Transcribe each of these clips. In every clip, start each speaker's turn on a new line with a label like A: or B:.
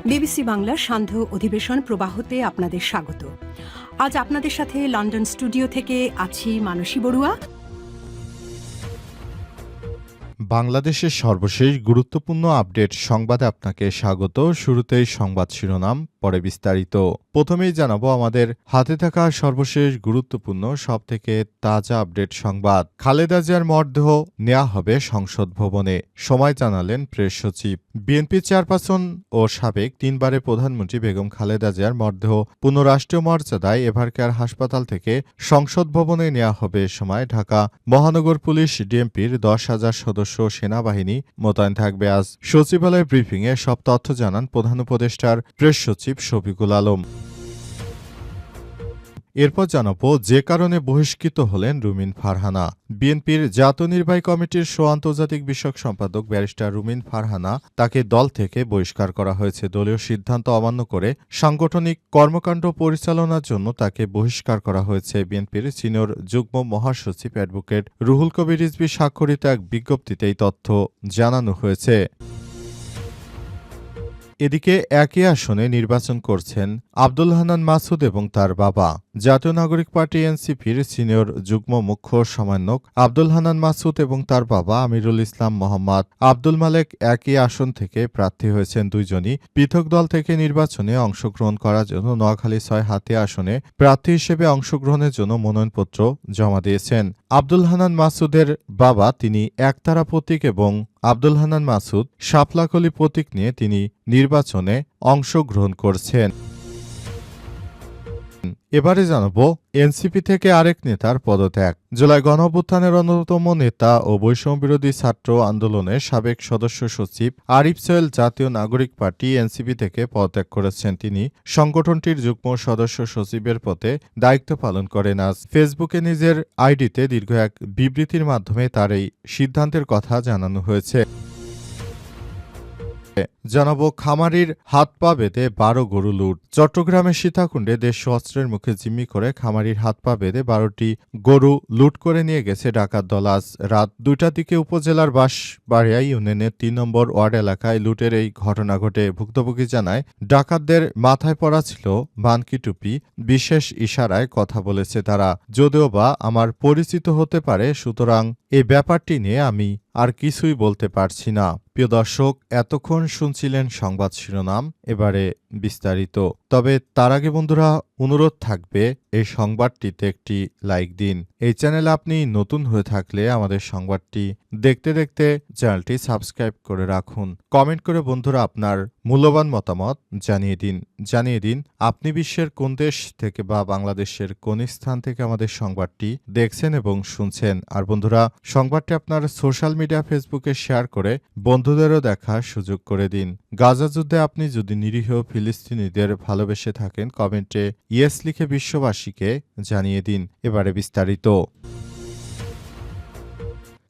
A: BBC বাংলার সান্ধ্য অধিবেশন প্রবাহতে আপনাদের স্বাগত। আজ আপনাদের সাথে লন্ডন স্টুডিও থেকে আছি মানসী বড়ুয়া।
B: বাংলাদেশের সর্বশেষ গুরুত্বপূর্ণ আপডেট সংবাদে আপনাকে স্বাগত। শুরুতেই সংবাদ শিরোনাম, পরে বিস্তারিত। প্রথমেই জানাবো আমাদের হাতে থাকা সর্বশেষ গুরুত্বপূর্ণ সবথেকে তাজা আপডেট সংবাদ। খালেদা জিয়ার মরদেহ নেওয়া হবে সংসদ ভবনে, সময় জানালেন প্রেস সচিব। বিএনপি চেয়ারপারসন ও সাবেক তিনবারের প্রধানমন্ত্রী বেগম খালেদা জিয়ার মরদেহ পুনঃরাষ্ট্রীয় মর্যাদায় এভারকেয়ার হাসপাতাল থেকে সংসদ ভবনে নেওয়া হবে। সময় ঢাকা মহানগর পুলিশ ডিএমপির 10,000 সদস্য সেনাবাহিনী মোতায়েন থাকবে। আজ সচিবালয় ব্রিফিংয়ে সব তথ্য জানান প্রধান উপদেষ্টার প্রেস সচিব শফিকুল আলম। এরপর জানাবো যে কারণে বহিষ্কৃত হলেন রুমিন ফারহানা। বিএনপির জাতীয় নির্বাহী কমিটির আন্তর্জাতিক বিষয়ক সম্পাদক ব্যারিস্টার রুমিন ফারহানা তাকে দল থেকে বহিষ্কার করা হয়েছে। দলীয় সিদ্ধান্ত অমান্য করে সাংগঠনিক কর্মকাণ্ড পরিচালনার জন্য তাকে বহিষ্কার করা হয়েছে। বিএনপির সিনিয়র যুগ্ম মহাসচিব অ্যাডভোকেট রুহুল কবির রিজভী স্বাক্ষরিত এক বিজ্ঞপ্তিতে এই তথ্য জানানো হয়েছে। এদিকে একই আসনে নির্বাচন করছেন আব্দুল হান্নান মাসুদ এবং তার বাবা। জাতীয় নাগরিক পার্টি এনসিপির সিনিয়র যুগ্ম মুখ্য সমন্বয়ক আব্দুল হান্নান মাসুদ এবং তার বাবা আমিরুল ইসলাম মোহাম্মদ আব্দুল মালেক একই আসন থেকে প্রার্থী হয়েছেন। দুইজনই পৃথক দল থেকে নির্বাচনে অংশগ্রহণ করার জন্য নোয়াখালী 6 হাতিয়া আসনে প্রার্থী হিসেবে অংশগ্রহণের জন্য মনোনয়নপত্র জমা দিয়েছেন। আব্দুল হান্নান মাসুদের বাবা তিনি একতারা প্রতীক এবং আব্দুল হান্নান মাসুদ শাপলাকলি প্রতীক নিয়ে তিনি নির্বাচনে অংশগ্রহণ করছেন। এবারে জানাবো এনসিপি থেকে আরেক নেতার পদত্যাগ। জুলাই গণঅভ্যুত্থানের অন্যতম নেতা ও বৈষম্যবিরোধী ছাত্র আন্দোলনের সাবেক সদস্য সচিব আরিফ সোহেল জাতীয় নাগরিক পার্টি এনসিপি থেকে পদত্যাগ করেছেন। তিনি সংগঠনটির যুগ্ম সদস্য সচিবের পদে দায়িত্ব পালন করেন। আজ ফেসবুকে নিজের আইডিতে দীর্ঘ এক বিবৃতির মাধ্যমে তার এই সিদ্ধান্তের কথা জানানো হয়েছে। জানাবো খামারির হাত পা বেঁধে 12 গরু লুট। চট্টগ্রামের সীতাকুণ্ডে দেশীয় অস্ত্রের মুখে জিম্মি করে খামারির হাত পা বেঁধে 12টি গরু লুট করে নিয়ে গেছে ডাকাত দল। আজ রাত 2টার দিকে উপজেলার বাঁশবাড়িয়া ইউনিয়নের 3 নম্বর ওয়ার্ড এলাকায় লুটের এই ঘটনা ঘটে। ভুক্তভোগী জানায় ডাকাতদের মাথায় পড়া ছিল বানকি টুপি, বিশেষ ইশারায় কথা বলেছে তারা। যদিও বা আমার পরিচিত হতে পারে, সুতরাং এই ব্যাপারটি নিয়ে আমি আর কিছুই বলতে পারছি না। প্রিয় দর্শক, এতক্ষণ শুনছিলেন সংবাদ শিরোনাম, এবারে বিস্তারিত। তবে তার আগে বন্ধুরা অনুরোধ থাকবে এই সংবাদটিতে একটি লাইক দিন। এই চ্যানেলে আপনি নতুন হয়ে থাকলে আমাদের সংবাদটি দেখতে দেখতে চ্যানেলটি সাবস্ক্রাইব করে রাখুন। কমেন্ট করে বন্ধুরা আপনার মূল্যবান মতামত জানিয়ে দিন আপনি বিশ্বের কোন দেশ থেকে বা বাংলাদেশের কোন স্থান থেকে আমাদের সংবাদটি দেখছেন এবং শুনছেন। আর বন্ধুরা সংবাদটি আপনার সোশ্যাল মিডিয়া ফেসবুকে শেয়ার করে বন্ধুদেরও দেখার সুযোগ করে দিন। গাজা যুদ্ধে আপনি যদি নিরীহ ফিলিস্তিনিদের ভালোবেসে থাকেন, কমেন্টে ইয়েস লিখে বিশ্ববাসীকে জানিয়ে দিন। এবারে বিস্তারিত।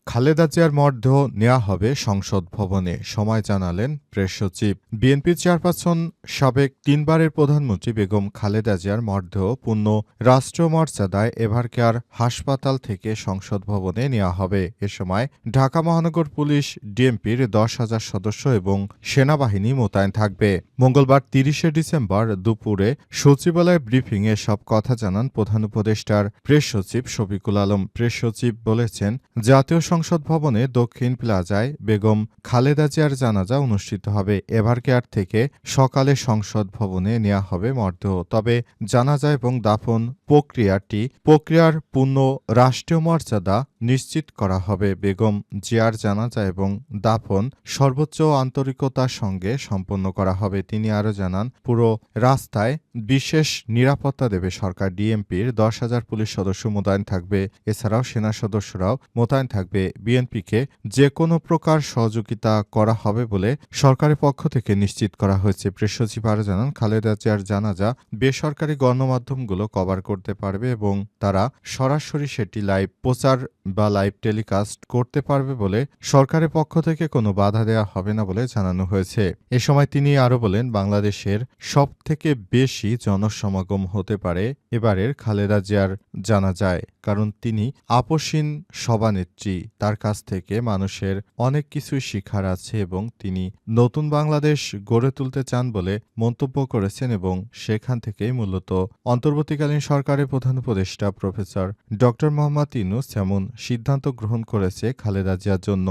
B: খালেদা জিয়ার মরদেহ নেওয়া হবে সংসদ ভবনে, সময় জানালেন প্রেস সচিব। বিএনপি চেয়ারপারসন সাবেক তিনবারের প্রধানমন্ত্রী বেগম খালেদা জিয়ার মরদেহ পূর্ণ রাষ্ট্রীয় মর্যাদায় এভারকেয়ার হাসপাতাল থেকে সংসদ ভবনে নেওয়া হবে। এ সময় ঢাকা মহানগর পুলিশ ডিএমপির 10,000 সদস্য এবং সেনাবাহিনী মোতায়েন থাকবে। মঙ্গলবার 30শে ডিসেম্বর দুপুরে সচিবালয় ব্রিফিংয়ে সব কথা জানান প্রধান উপদেষ্টার প্রেস সচিব শফিকুল আলম। প্রেস সচিব বলেছেন, জাতীয় সংসদ ভবনে দক্ষিণ প্লাজায় বেগম খালেদা জিয়ার জানাজা অনুষ্ঠিত হবে। এভারকেয়ার থেকে সকালে সংসদ ভবনে নেওয়া হবে মরদেহ। তবে জানাজা এবং দাফন প্রক্রিয়ার পূর্ণ রাষ্ট্রীয় মর্যাদা নিশ্চিত করা হবে। বেগম জিয়ার জানাজা এবং দাফন সর্বোচ্চ আন্তরিকতার সঙ্গে সম্পন্ন করা হবে। তিনি আরও জানান, পুরো রাস্তায় বিশেষ নিরাপত্তা দেবে সরকার। ডিএমপির 10,000 পুলিশ সদস্য মোতায়েন থাকবে। এছাড়াও সেনা সদস্যরাও মোতায়েন থাকবে। বিএনপিকে যে কোনো প্রকার সহযোগিতা করা হবে বলে সরকারের পক্ষ থেকে নিশ্চিত করা হয়েছে। প্রেস সচিব আরও জানান, খালেদা জিয়ার জানাজা বেসরকারি গণমাধ্যমগুলো কভার করতে পারবে এবং তারা সরাসরি সেটি লাইভ প্রচার বা লাইভ টেলিকাস্ট করতে পারবে বলে সরকারের পক্ষ থেকে কোনো বাধা দেওয়া হবে না বলে জানানো হয়েছে। এ সময় তিনি আরও বলেন, বাংলাদেশের সবথেকে বেশি জনসমাগম হতে পারে এবারের খালেদা জিয়ার জানাজায়, কারণ তিনি আপসহীন সভানেত্রী। তার কাছ থেকে মানুষের অনেক কিছুই শিখার আছে এবং তিনি নতুন বাংলাদেশ গড়ে তুলতে চান বলে মন্তব্য করেছেন এবং সেখান থেকেই মূলত অন্তর্বর্তীকালীন সরকারের প্রধান উপদেষ্টা প্রফেসর ড. মোহাম্মদ ইউনূস এমন সিদ্ধান্ত গ্রহণ করেছে খালেদা জিয়ার জন্য।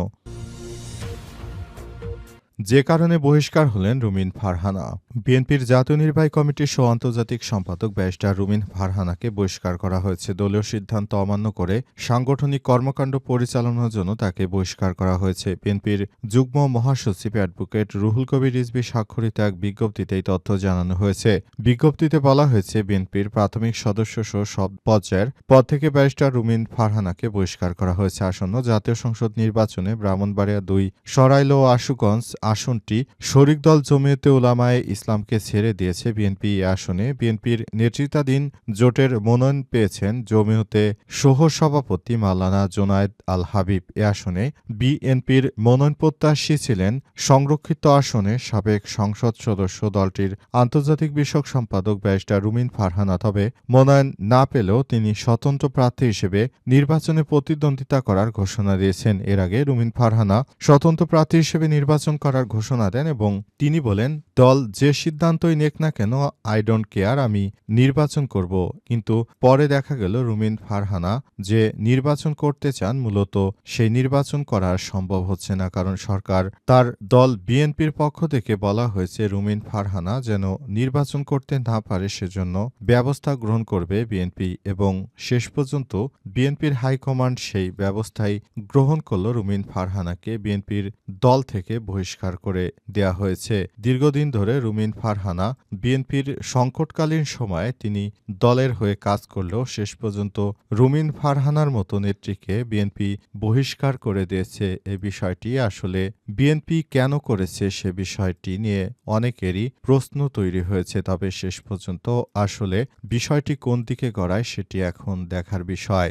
B: যে কারণে বহিষ্কার হলেন রুমিন ফারহানা। বিএনপির জাতীয় নির্বাহী কমিটির সহ আন্তর্জাতিক সম্পাদক ব্যারিস্টার রুমিন ফারহানাকে বহিষ্কার করা হয়েছে। দলীয় সিদ্ধান্ত অমান্য করে সাংগঠনিক কর্মকাণ্ড পরিচালনার জন্য তাকে বহিষ্কার করা হয়েছে। বিএনপির যুগ্ম মহাসচিব অ্যাডভোকেট রুহুল কবির রিজভী স্বাক্ষরিত এক বিজ্ঞপ্তিতে এই তথ্য জানানো হয়েছে। বিজ্ঞপ্তিতে বলা হয়েছে, বিএনপির প্রাথমিক সদস্যসহ সব পর্যায়ের পদ থেকে ব্যারিস্টার রুমিন ফারহানাকে বহিষ্কার করা হয়েছে। আসন্ন জাতীয় সংসদ নির্বাচনে ব্রাহ্মণবাড়িয়া ২ সরাইল ও আশুগঞ্জ আসনটি শরিক দল জমিয়তে উলামায়ে ইসলামকে ছেড়ে দিয়েছে বিএনপি। এ আসনে বিএনপির নেতৃত্বাধীন জোটের মনোনয়ন পেয়েছেন জমিয়তে সহ-সভাপতি মাওলানা জোনায়েদ আল হাবিব। এ আসনে বিএনপির মনোনয়ন প্রত্যাশী ছিলেন সংরক্ষিত আসনে সাবেক সংসদ সদস্য দলটির আন্তর্জাতিক বিষয়ক সম্পাদক ব্যারিস্টার রুমিন ফারহানা। তবে মনোনয়ন না পেলেও তিনি স্বতন্ত্র প্রার্থী হিসেবে নির্বাচনে প্রতিদ্বন্দ্বিতা করার ঘোষণা দিয়েছেন। এর আগে রুমিন ফারহানা স্বতন্ত্র প্রার্থী হিসেবে নির্বাচন করার ঘোষণা দেন এবং তিনি বলেন, দল যে সিদ্ধান্তই নেক না কেন আই ডোন্ট কেয়ার, আমি নির্বাচন করব। কিন্তু পরে দেখা গেল রুমিন ফারহানা যে নির্বাচন করতে চান মূলত সেই নির্বাচন করা সম্ভব হচ্ছে না, কারণ সরকার তার দল বিএনপির পক্ষ থেকে বলা হয়েছে রুমিন ফারহানা যেন নির্বাচন করতে না পারে সেজন্য ব্যবস্থা গ্রহণ করবে বিএনপি এবং শেষ পর্যন্ত বিএনপির হাইকমান্ড সেই ব্যবস্থাই গ্রহণ করল। রুমিন ফারহানাকে বিএনপির দল থেকে বহিষ্কার করে দেয়া হয়েছে। দীর্ঘদিন ধরে রুমিন ফারহানা বিএনপির সংকটকালীন সময়ে তিনি দলের হয়ে কাজ করলেও শেষ পর্যন্ত রুমিন ফারহানার মতো নেত্রীকে বিএনপি বহিষ্কার করে দিয়েছে। এই বিষয়টি আসলে বিএনপি কেন করেছে সে বিষয়টি নিয়ে অনেকেরই প্রশ্ন তৈরি হয়েছে। তবে শেষ পর্যন্ত আসলে বিষয়টি কোন দিকে গড়ায় সেটি এখন দেখার বিষয়।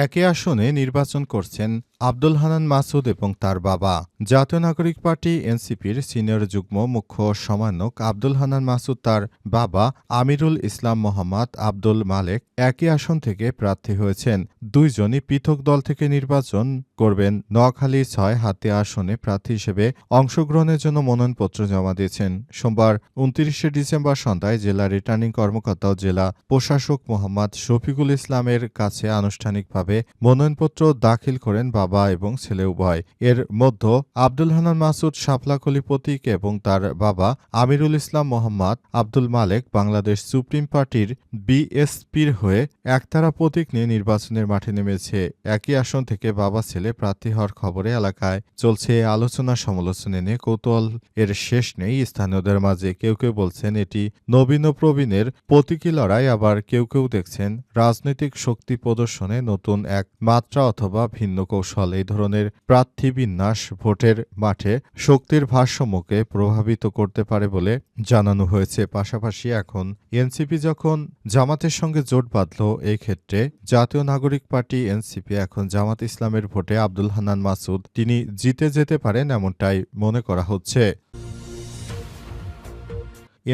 B: একই আসনে নির্বাচন করছেন আব্দুল হান্নান মাসুদ এবং তার বাবা। জাতীয় নাগরিক পার্টি এনসিপির সিনিয়র যুগ্ম মুখ্য সমন্বয়ক আব্দুল হান্নান মাসুদ তার বাবা আমিরুল ইসলাম মোহাম্মদ আব্দুল মালেক একই আসন থেকে প্রার্থী হয়েছেন। দুইজনই পৃথক দল থেকে নির্বাচন করবেন। নোয়াখালী ৬ হাতিয়া আসনে প্রার্থী হিসেবে অংশগ্রহণের জন্য মনোনয়নপত্র জমা দিয়েছেন। সোমবার ২৯শে ডিসেম্বর সন্ধ্যায় জেলা রিটার্নিং কর্মকর্তা ও জেলা প্রশাসক মোহাম্মদ শফিকুল ইসলামের কাছে আনুষ্ঠানিকভাবে মনোনয়নপত্র দাখিল করেন বাবা এবং ছেলে উভয়। এর মধ্যে আব্দুল হান্নান মাসুদ শাপলাকলি প্রতীক এবং তার বাবা আমিরুল ইসলাম মোহাম্মদ আব্দুল মালেক বাংলাদেশ সুপ্রিম পার্টির বিএসপির হয়ে একতারা প্রতীক নিয়ে নির্বাচনের মাঠে নেমেছে। একই আসন থেকে বাবা ছেলে প্রার্থী হওয়ার খবরে এলাকায় চলছে আলোচনা সমালোচনা নিয়ে কৌতূহল এর শেষ নেই স্থানীয়দের মাঝে। কেউ কেউ বলছেন এটি নবীন ও প্রবীণের প্রতীকী লড়াই, আবার কেউ কেউ দেখছেন রাজনৈতিক শক্তি প্রদর্শনে নতুন এক মাত্রা অথবা ভিন্ন কৌশল। এই ধরনের প্রার্থী বিন্যাস ভোটের মাঠে শক্তির ভারসাম্যকে প্রভাবিত করতে পারে বলে জানানো হয়েছে। পাশাপাশি এখন এনসিপি যখন জামাতের সঙ্গে জোট বাঁধল, এই ক্ষেত্রে জাতীয় নাগরিক পার্টি এনসিপি এখন জামাত ইসলামের ভোটে আব্দুল হান্নান মাসুদ তিনি জিতে যেতে পারেন এমনটাই মনে করা হচ্ছে।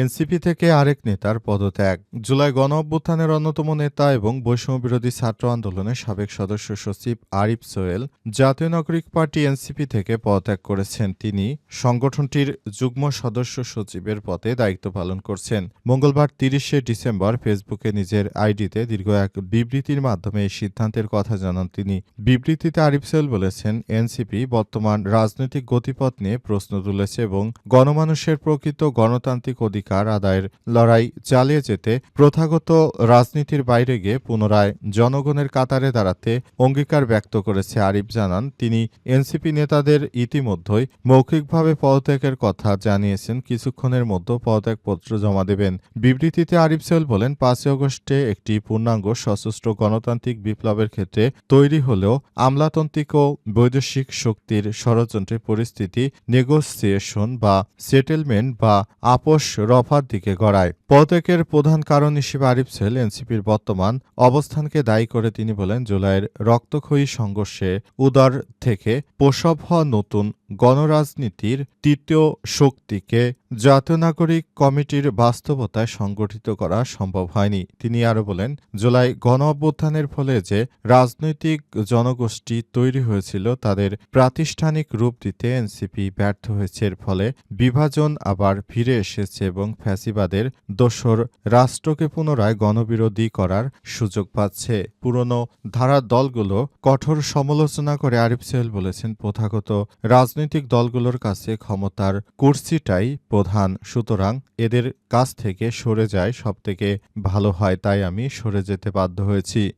B: এনসিপি থেকে আরেক নেতার পদত্যাগ। জুলাই গণঅভ্যুত্থানের অন্যতম নেতা এবং বৈষম্যবিরোধী ছাত্র আন্দোলনের সাবেক সদস্য সচিব আরিফ সোহেল জাতীয় নাগরিক পার্টি এনসিপি থেকে পদত্যাগ করেছেন। তিনি সংগঠনটির যুগ্ম সদস্য সচিবের পদে দায়িত্ব পালন করছেন। মঙ্গলবার ৩০শে ডিসেম্বর ফেসবুকে নিজের আইডিতে দীর্ঘ এক বিবৃতির মাধ্যমে এই সিদ্ধান্তের কথা জানান তিনি। বিবৃতিতে আরিফ সোহেল বলেছেন, এনসিপি বর্তমান রাজনৈতিক গতিপথ নিয়ে প্রশ্ন তুলেছে এবং গণমানুষের প্রকৃত গণতান্ত্রিক অধিকার আদায়ের লড়াই চালিয়ে যেতে প্রথাগত রাজনীতির বাইরে গিয়ে পুনরায় জনগণের কাতারে দাঁড়াতে অঙ্গীকার ব্যক্ত করেছে। আরিফ জানান, তিনি এনসিপি নেতাদের ইতিমধ্যেই মৌখিকভাবে পদত্যাগের কথা জানিয়েছেন। কিছুক্ষণের মধ্যে পদত্যাগপত্র জমা দেবেন। বিবৃতিতে আরিফ সোহেল বলেন, ৫ই আগস্টে একটি পূর্ণাঙ্গ সশস্ত্র গণতান্ত্রিক বিপ্লবের ক্ষেত্রে তৈরি হলেও আমলাতান্ত্রিক ও বৈদেশিক শক্তির ষড়যন্ত্রের পরিস্থিতি নেগোসিয়েশন বা সেটেলমেন্ট বা আপোষ রফার দিকে গড়ায়। পদত্যাগের প্রধান কারণ হিসেবে আরিফ সোহেল এনসিপির বর্তমান অবস্থানকে দায়ী করে তিনি বলেন, জুলাইয়ের রক্তক্ষয়ী সংঘর্ষে উদর থেকে প্রসব হওয়া নতুন গণরাজনীতির তৃতীয় শক্তিকে জাতীয় নাগরিক কমিটির বাস্তবতায় সংগঠিত করা সম্ভব হয়নি। তিনি আরও বলেন, জুলাই গণঅভ্যুত্থানের ফলে যে রাজনৈতিক জনগোষ্ঠী তৈরি হয়েছিল তাদের প্রাতিষ্ঠানিক রূপ দিতে এনসিপি ব্যর্থ হয়েছে। এর ফলে বিভাজন আবার ফিরে এসেছে এবং ফ্যাসিবাদের দোসর রাষ্ট্রকে পুনরায় গণবিরোধী করার সুযোগ পাচ্ছে। পুরনো ধারার দলগুলো কঠোর সমালোচনা করে আরিফ সোহেল বলেছেন, প্রথাগত রাজনৈতিক দলগুলোর কাছে ক্ষমতার কুর্সিটাই প্রধান, সুতরাং এদের কাছ থেকে সরে যায় সবথেকে ভালো হয়, তাই আমি সরে যেতে বাধ্য হয়েছি।